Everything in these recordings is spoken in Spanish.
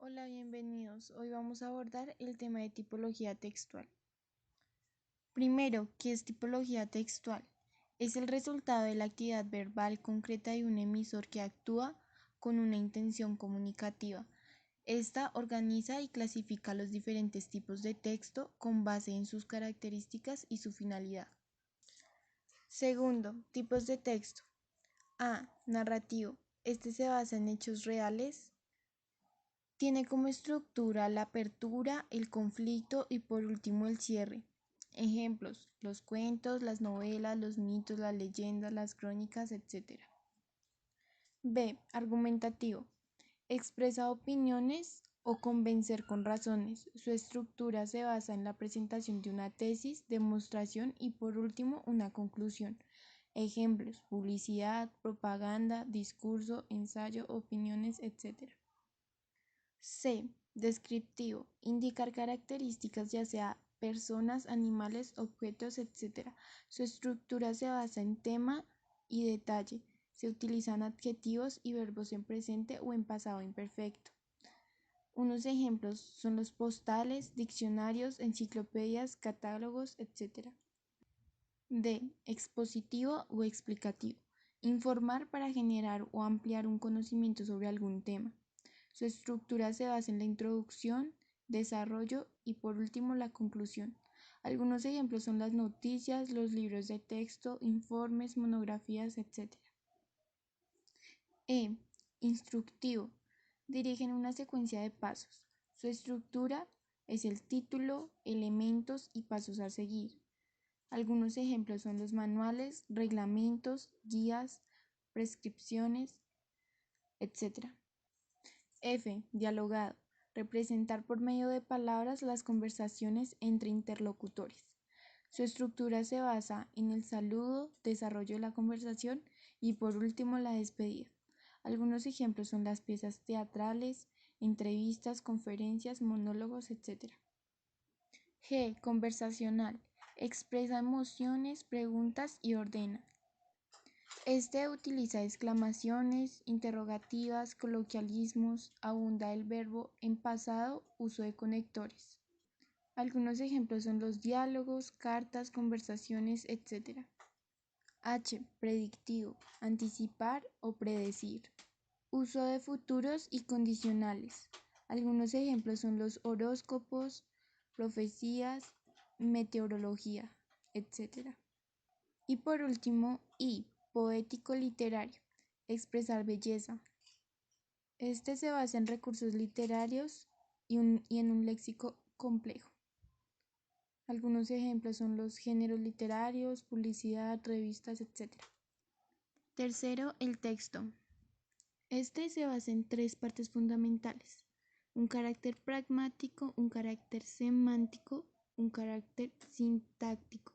Hola, bienvenidos. Hoy vamos a abordar el tema de tipología textual. Primero, ¿qué es tipología textual? Es el resultado de la actividad verbal concreta de un emisor que actúa con una intención comunicativa. Esta organiza y clasifica los diferentes tipos de texto con base en sus características y su finalidad. Segundo, tipos de texto. A. Narrativo. Este se basa en hechos reales. Tiene como estructura la apertura, el conflicto y por último el cierre. Ejemplos: los cuentos, las novelas, los mitos, las leyendas, las crónicas, etc. B. Argumentativo. Expresa opiniones o convencer con razones. Su estructura se basa en la presentación de una tesis, demostración y por último una conclusión. Ejemplos: publicidad, propaganda, discurso, ensayo, opiniones, etc. C. Descriptivo. Indicar características ya sea personas, animales, objetos, etc. Su estructura se basa en tema y detalle. Se utilizan adjetivos y verbos en presente o en pasado imperfecto. Unos ejemplos son los postales, diccionarios, enciclopedias, catálogos, etc. D. Expositivo o explicativo. Informar para generar o ampliar un conocimiento sobre algún tema. Su estructura se basa en la introducción, desarrollo y por último la conclusión. Algunos ejemplos son las noticias, los libros de texto, informes, monografías, etc. E. Instructivo. Dirigen una secuencia de pasos. Su estructura es el título, elementos y pasos a seguir. Algunos ejemplos son los manuales, reglamentos, guías, prescripciones, etc. F. Dialogado. Representar por medio de palabras las conversaciones entre interlocutores. Su estructura se basa en el saludo, desarrollo de la conversación y por último la despedida. Algunos ejemplos son las piezas teatrales, entrevistas, conferencias, monólogos, etc. G. Conversacional. Expresa emociones, preguntas y ordena. Este utiliza exclamaciones, interrogativas, coloquialismos, abunda el verbo en pasado, uso de conectores. Algunos ejemplos son los diálogos, cartas, conversaciones, etc. H. Predictivo. Anticipar o predecir. Uso de futuros y condicionales. Algunos ejemplos son los horóscopos, profecías, meteorología, etc. Y por último, I. Poético literario. Expresar belleza. Este se basa en recursos literarios y en un léxico complejo. Algunos ejemplos son los géneros literarios, publicidad, revistas, etc. Tercero, el texto. Este se basa en tres partes fundamentales: un carácter pragmático, un carácter semántico, un carácter sintáctico.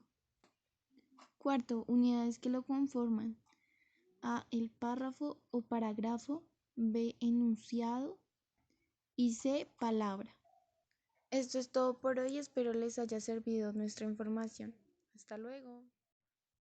Cuarto, unidades que lo conforman: A. El párrafo o parágrafo, B. Enunciado y C. Palabra. Esto es todo por hoy, espero les haya servido nuestra información. Hasta luego.